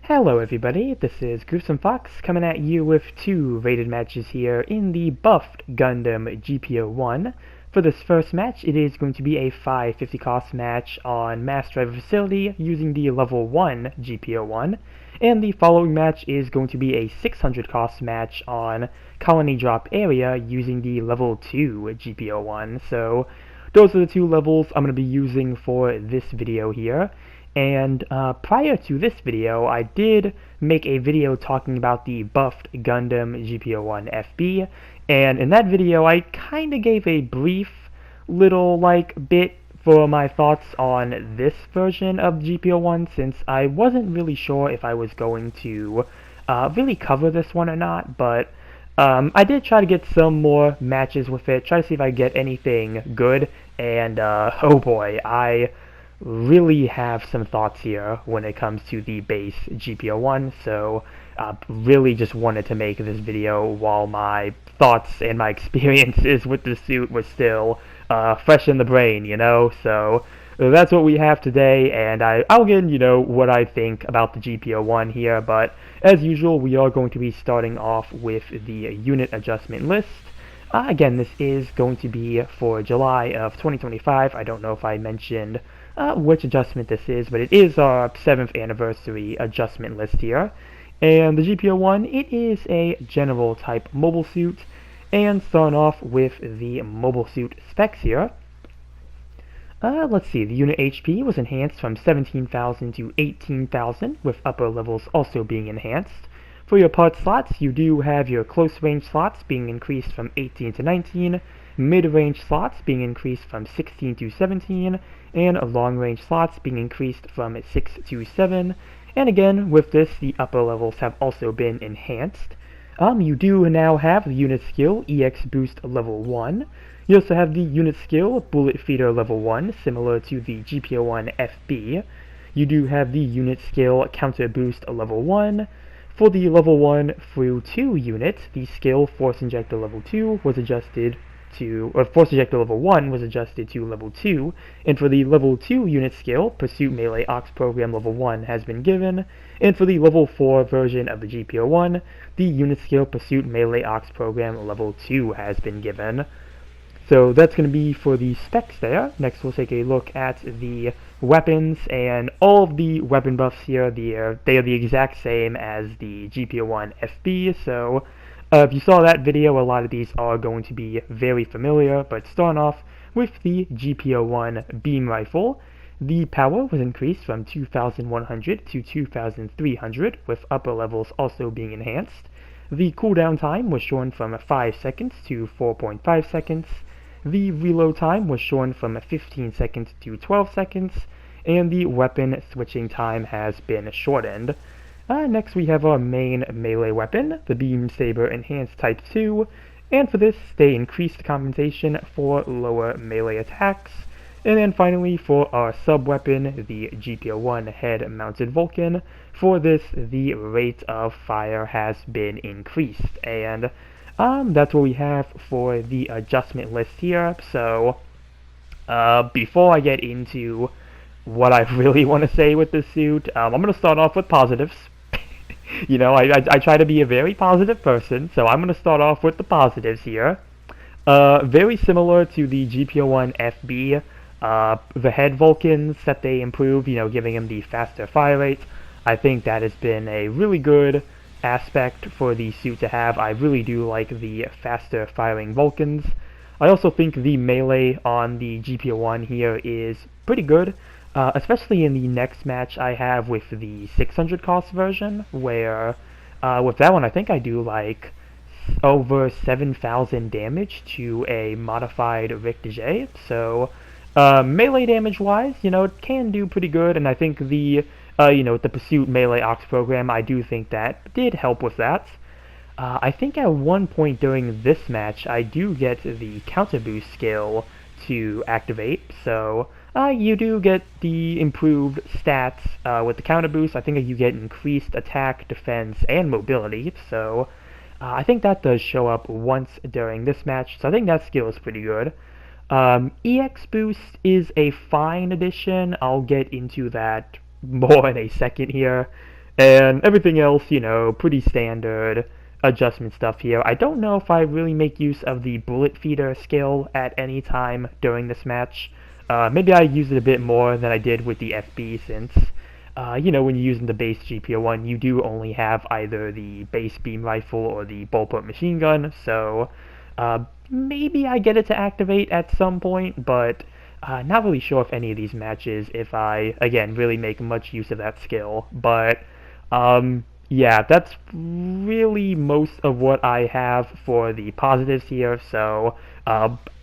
Hello everybody, this is Gruesome Fox coming at you with two rated matches here in the buffed Gundam GP01. For this first match, it is going to be a 550 cost match on Mass Driver Facility using the level 1 GP01, and the following match is going to be a 600 cost match on Colony Drop Area using the level 2 GP01. So those are the two levels I'm going to be using for this video here. And prior to this video, I did make a video talking about the buffed Gundam GP01 FB, and in that video I kinda gave a brief little bit for my thoughts on this version of GP01, since I wasn't really sure if I was going to really cover this one or not, but I did try to get some more matches with it, try to see if I get anything good, and oh boy, I really have some thoughts here when it comes to the base GP01, so really just wanted to make this video while my thoughts and my experiences with the suit was still fresh in the brain, so that's what we have today, and I'll get what I think about the GP01 here, but as usual we are going to be starting off with the unit adjustment list. Again, this is going to be for July of 2025. I don't know if I mentioned which adjustment this is, but it is our 7th anniversary adjustment list here. And the GP01, it is a general type mobile suit, and starting off with the mobile suit specs here. Let's see, the unit HP was enhanced from 17,000 to 18,000, with upper levels also being enhanced. For your part slots, you do have your close range slots being increased from 18 to 19, mid-range slots being increased from 16 to 17, and long-range slots being increased from 6 to 7. And again, with this, the upper levels have also been enhanced. You do now have the unit skill EX Boost level 1. You also have the unit skill Bullet Feeder level 1, similar to the GP01 FB. You do have the unit skill Counter Boost level 1. For the level 1 through 2 unit, the skill Force Injector level 2 was adjusted to, or Force Injector level 1 was adjusted to level 2, and for the level 2 unit skill, Pursuit Melee Ox Program level 1 has been given, and for the level 4 version of the GP01, the unit skill Pursuit Melee Ox Program level 2 has been given. So that's going to be for the specs there. Next we'll take a look at the weapons, and all of the weapon buffs here, they are the exact same as the GP01 FB, so if you saw that video, a lot of these are going to be very familiar, but starting off with the GP01 beam rifle, the power was increased from 2,100 to 2,300, with upper levels also being enhanced. The cooldown time was shortened from 5 seconds to 4.5 seconds. The reload time was shortened from 15 seconds to 12 seconds, and the weapon switching time has been shortened. Next we have our main melee weapon, the Beam Saber Enhanced Type 2, and for this they increased compensation for lower melee attacks. And then finally for our sub-weapon, the GP01 Head-Mounted Vulcan, for this the rate of fire has been increased, and that's what we have for the adjustment list here. So before I get into what I really want to say with this suit, I'm going to start off with positives. I try to be a very positive person, so I'm going to start off with the positives here. Very similar to the GP01 FB, the head Vulcans that they improve, giving him the faster fire rate. I think that has been a really good aspect for the suit to have. I really do like the faster firing Vulcans. I also think the melee on the GP01 here is pretty good, especially in the next match I have with the 600 cost version, where with that one I think I do like over 7,000 damage to a modified Ric de J. So melee damage wise, it can do pretty good, and I think the the Pursuit Melee Ox program, I do think that did help with that. I think at one point during this match, I do get the Counter Boost skill to activate, so you do get the improved stats with the Counter Boost. I think you get increased attack, defense, and mobility, so I think that does show up once during this match, so I think that skill is pretty good. EX Boost is a fine addition. I'll get into that more in a second here. And everything else, you know, pretty standard adjustment stuff here. I don't know if I really make use of the bullet feeder skill at any time during this match. Maybe I use it a bit more than I did with the FB since, you know, when you're using the base GP01, you do only have either the base beam rifle or the bullpup machine gun, so maybe I get it to activate at some point, but not really sure if any of these matches, if I, again, really make much use of that skill. But yeah, that's really most of what I have for the positives here, so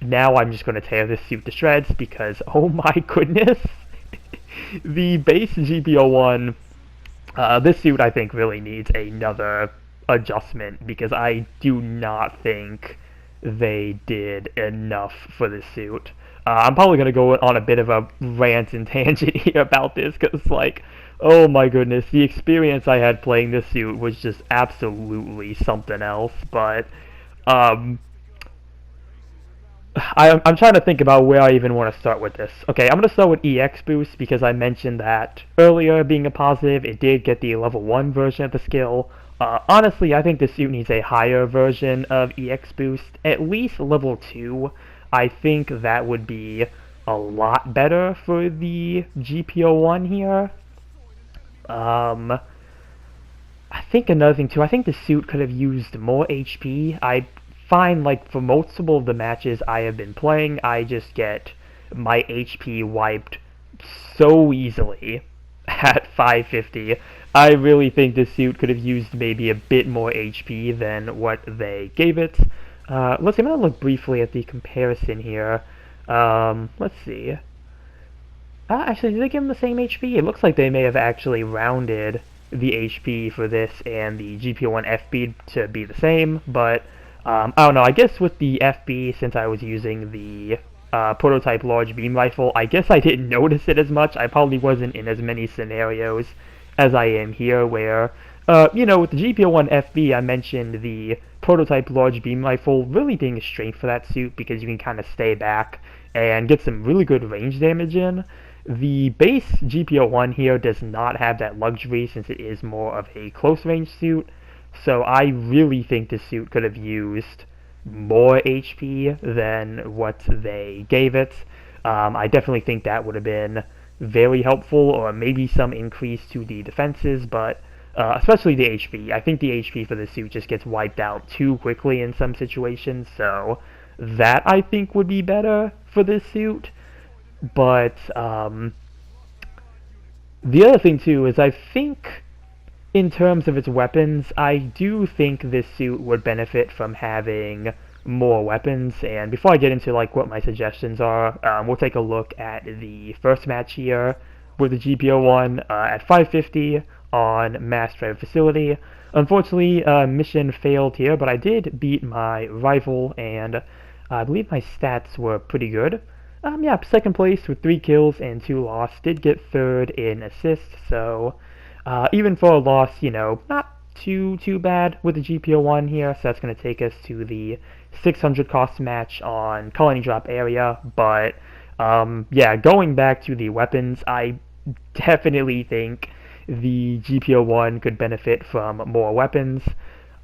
now I'm just going to tear this suit to shreds because, oh my goodness, the base GP01, this suit I think really needs another adjustment because I do not think they did enough for this suit. I'm probably going to go on a bit of a rant and tangent here about this because, like, oh my goodness, the experience I had playing this suit was just absolutely something else, but I'm trying to think about where I even want to start with this. Okay, I'm going to start with EX Boost because I mentioned that earlier being a positive, it did get the level 1 version of the skill. Honestly, I think the suit needs a higher version of EX Boost, at least level 2. I think that would be a lot better for the GP01 here. I think another thing too, I think the suit could have used more HP. I find like for multiple of the matches I have been playing, I just get my HP wiped so easily at 550. I really think this suit could have used maybe a bit more HP than what they gave it. Let's see, I'm going to look briefly at the comparison here. Let's see. Actually, did they give them the same HP? It looks like they may have actually rounded the HP for this and the GP01 FB to be the same, but I don't know, I guess with the FB, since I was using the prototype large beam rifle, I guess I didn't notice it as much. I probably wasn't in as many scenarios as I am here, where, you know, with the GP01 FB, I mentioned the prototype large beam rifle really being a strength for that suit because you can kind of stay back and get some really good range damage in. The base GP01 here does not have that luxury since it is more of a close range suit, so I really think this suit could have used more HP than what they gave it. I definitely think that would have been very helpful, or maybe some increase to the defenses, but especially the HP. I think the HP for the suit just gets wiped out too quickly in some situations, so that I think would be better for this suit. But the other thing too is I think in terms of its weapons, I do think this suit would benefit from having more weapons. And before I get into like what my suggestions are, we'll take a look at the first match here with the GP01 at 550 on Mass Drive Facility. Unfortunately, mission failed here, but I did beat my rival, and I believe my stats were pretty good. Yeah, second place with 3 kills and 2 loss. Did get third in assists, so even for a loss, you know, not too bad with the GP01 here. So that's going to take us to the 600 cost match on Colony Drop area. But yeah, going back to the weapons, I definitely think the GP01 could benefit from more weapons.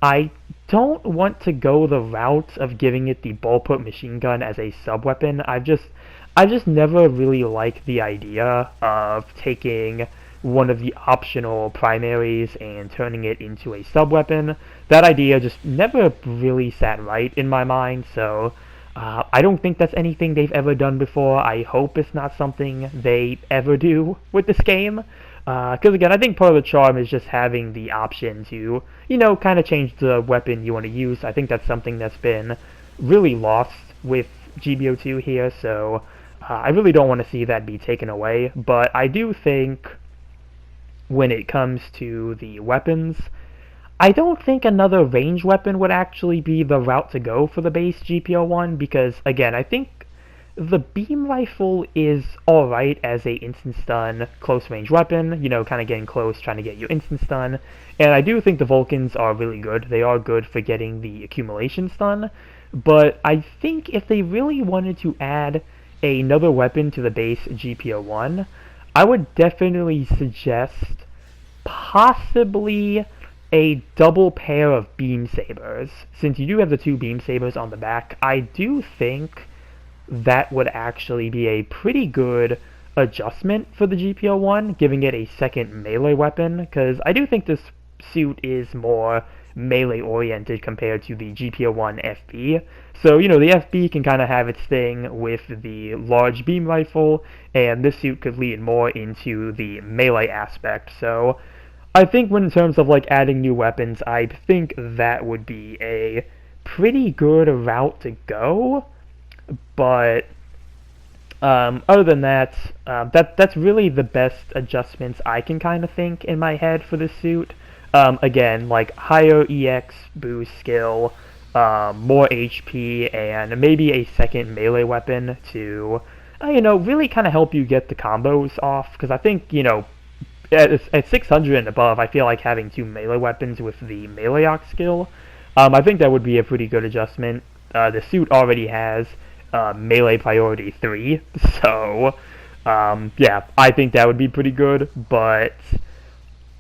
I don't want to go the route of giving it the bullpup machine gun as a sub-weapon. I've just never really liked the idea of taking one of the optional primaries and turning it into a sub-weapon. That idea just never really sat right in my mind, so I don't think that's anything they've ever done before. I hope it's not something they ever do with this game. Because again, I think part of the charm is just having the option to, you know, kind of change the weapon you want to use. I think that's something that's been really lost with GBO2 here, so I really don't want to see that be taken away. But I do think when it comes to the weapons, I don't think another range weapon would actually be the route to go for the base GP01, because again, I think the beam rifle is alright as a instant stun close range weapon, you know, kind of getting close, trying to get you instant stun, and I do think the Vulcans are really good. They are good for getting the accumulation stun, but I think if they really wanted to add another weapon to the base GP01, I would definitely suggest possibly a double pair of beam sabers. Since you do have the two beam sabers on the back, I do think that would actually be a pretty good adjustment for the GP01, giving it a second melee weapon, because I do think this suit is more melee oriented compared to the GP01 FB. So, you know, the FB can kind of have its thing with the large beam rifle, and this suit could lean more into the melee aspect. So, I think when in terms of like adding new weapons, I think that would be a pretty good route to go. But other than that, that's really the best adjustments I can kind of think in my head for this suit. Again, like higher EX boost skill, more HP, and maybe a second melee weapon to, you know, really kind of help you get the combos off. Because I think, you know, at 600 and above, I feel like having two melee weapons with the melee ox skill, I think that would be a pretty good adjustment. The suit already has melee priority 3, so yeah, I think that would be pretty good, but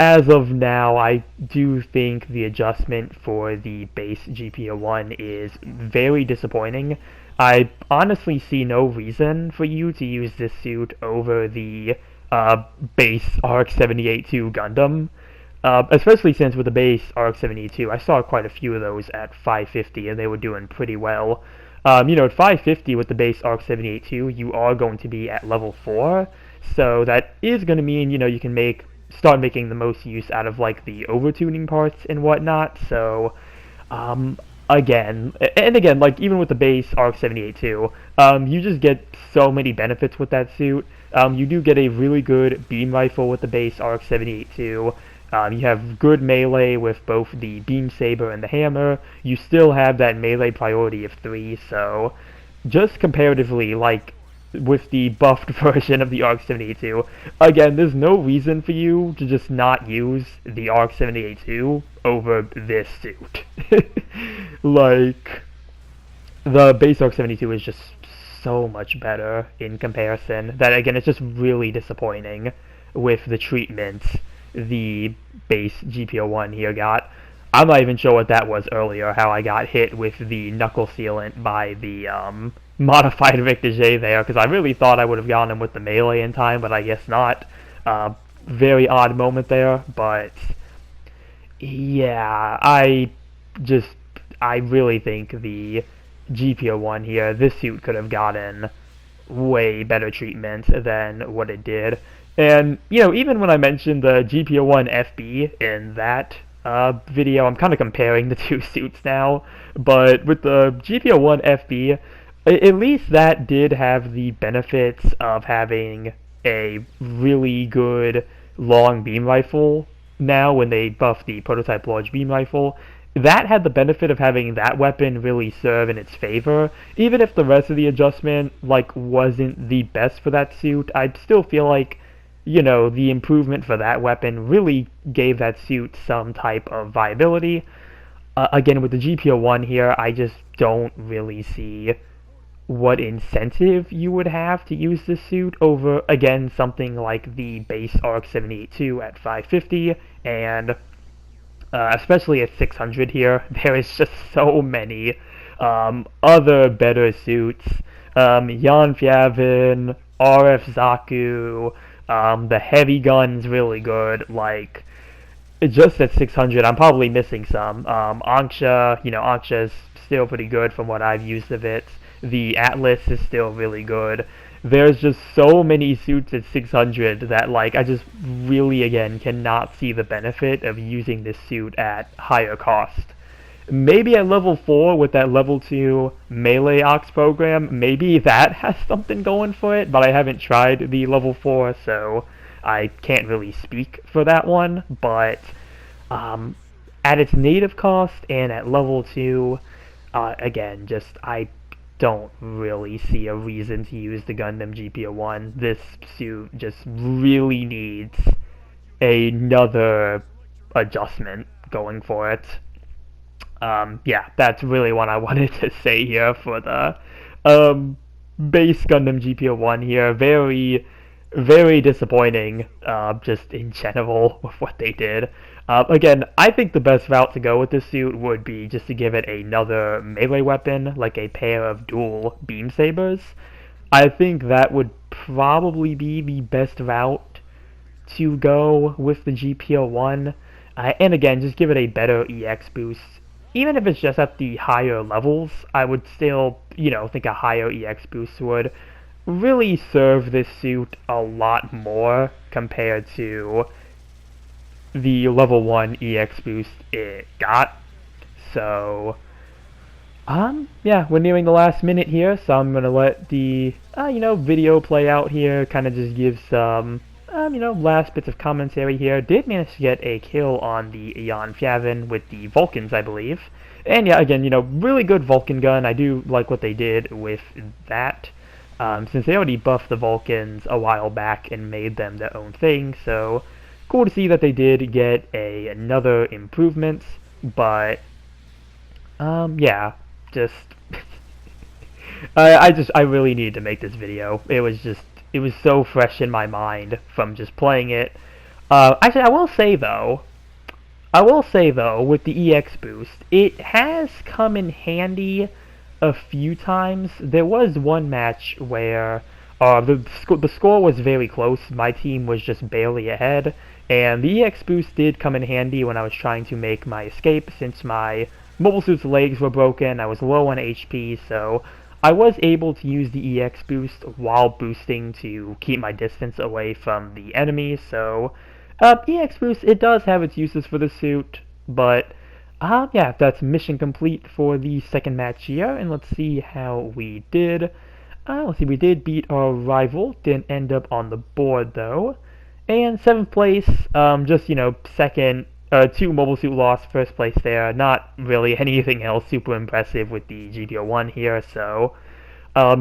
as of now, I do think the adjustment for the base GP01 is very disappointing. I honestly see no reason for you to use this suit over the base RX-78-2 Gundam, especially since with the base RX-72, I saw quite a few of those at 550 and they were doing pretty well. You know, at 550 with the base RX-78-2, you are going to be at level 4, so that is going to mean, you know, you can start making the most use out of, like, the overtuning parts and whatnot, so, again, like, even with the base RX-78-2, you just get so many benefits with that suit. You do get a really good beam rifle with the base RX-78-2. You have good melee with both the beam saber and the hammer. You still have that melee priority of 3, so just comparatively, like, with the buffed version of the RX-78-2, again, there's no reason for you to just not use the RX-78-2 over this suit. Like, the base RX-72 is just so much better in comparison that, again, it's just really disappointing with the treatment the base GP01 here got. I'm not even sure what that was earlier, how I got hit with the knuckle sealant by the modified Victor J there, because I really thought I would have gotten him with the melee in time, but I guess not. Very odd moment there, but yeah, I really think the GP01 here, this suit could have gotten way better treatment than what it did. And, you know, even when I mentioned the GP01 FB in that video, I'm kind of comparing the two suits now, but with the GP01 FB, at least that did have the benefits of having a really good long beam rifle. Now, when they buffed the prototype large beam rifle, that had the benefit of having that weapon really serve in its favor. Even if the rest of the adjustment, like, wasn't the best for that suit, I'd still feel like, you know, the improvement for that weapon really gave that suit some type of viability. Again, with the GP01 here, I just don't really see what incentive you would have to use this suit over, again, something like the base RX-78-2 at 550, and especially at 600 here, there is just so many other better suits. Jan Fjavin, RF Zaku, the heavy gun's really good, like, just at 600, I'm probably missing some. Anksha, you know, Anksha's still pretty good from what I've used of it. The Atlas is still really good. There's just so many suits at 600 that, like, I just really, again, cannot see the benefit of using this suit at higher cost. Maybe at level 4 with that level 2 melee ox program, maybe that has something going for it, but I haven't tried the level 4, so I can't really speak for that one. But at its native cost and at level 2, again, just I don't really see a reason to use the Gundam GP01. This suit just really needs another adjustment going for it. Yeah, that's really what I wanted to say here for the base Gundam GP01 here. Very, very disappointing, just in general, with what they did. Again, I think the best route to go with this suit would be just to give it another melee weapon, like a pair of dual beam sabers. I think that would probably be the best route to go with the GP01. And again, just give it a better EX boost. Even if it's just at the higher levels, I would still, think a higher EX boost would really serve this suit a lot more compared to the level 1 EX boost it got. So, yeah, we're nearing the last minute here, so I'm gonna let the, video play out here, kind of just give some, last bits of commentary here. Did manage to get a kill on the Jan Fjavin with the Vulcans, I believe. And yeah, again, really good Vulcan gun. I do like what they did with that. Since they already buffed the Vulcans a while back and made them their own thing, so cool to see that they did get another improvement, but, yeah, just, I really needed to make this video. It was so fresh in my mind from just playing it. Actually, I will say though, with the EX boost, it has come in handy a few times. There was one match where the score was very close. My team was just barely ahead, and the EX boost did come in handy when I was trying to make my escape, since my mobile suit's legs were broken. I was low on HP, so I was able to use the EX boost while boosting to keep my distance away from the enemy. So EX boost, it does have its uses for the suit, but yeah, that's mission complete for the second match here, and let's see how we did. Let's see, we did beat our rival, didn't end up on the board though. And 7th place, just, second, 2 mobile suit loss, 1st place there. Not really anything else super impressive with the GP01 here, so,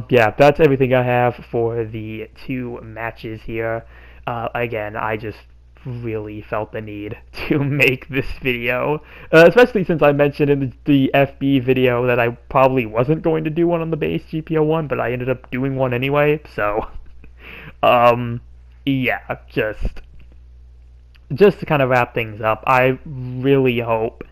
yeah, that's everything I have for the 2 matches here. Again, I just really felt the need to make this video, especially since I mentioned in the FB video that I probably wasn't going to do one on the base GP01, but I ended up doing one anyway, so, yeah, just to kind of wrap things up, I really hope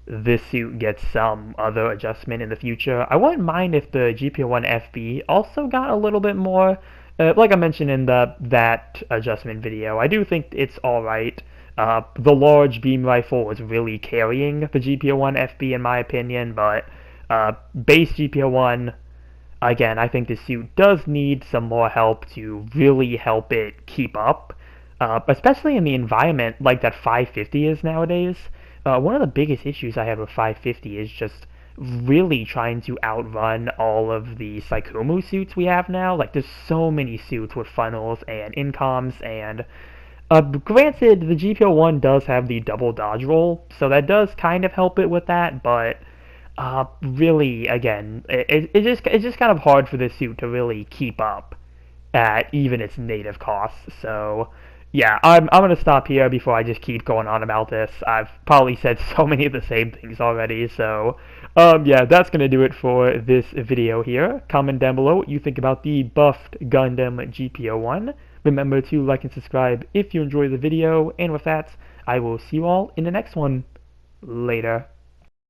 this suit gets some other adjustment in the future. I wouldn't mind if the GP01 FB also got a little bit more. Like I mentioned in that adjustment video, I do think it's alright. The large beam rifle was really carrying the GP01 FB in my opinion, but base GP01, again, I think this suit does need some more help to really help it keep up, especially in the environment like that 550 is nowadays. One of the biggest issues I have with 550 is just really trying to outrun all of the Saikumu suits we have now. Like, there's so many suits with funnels and incoms, and granted, the GP01 does have the double dodge roll, so that does kind of help it with that, but really, again, it's just kind of hard for this suit to really keep up at even its native costs. So yeah, I'm gonna stop here before I just keep going on about this. I've probably said so many of the same things already, so yeah, that's gonna do it for this video here. Comment down below what you think about the buffed Gundam GP01. Remember to like and subscribe if you enjoyed the video, and with that, I will see you all in the next one. Later.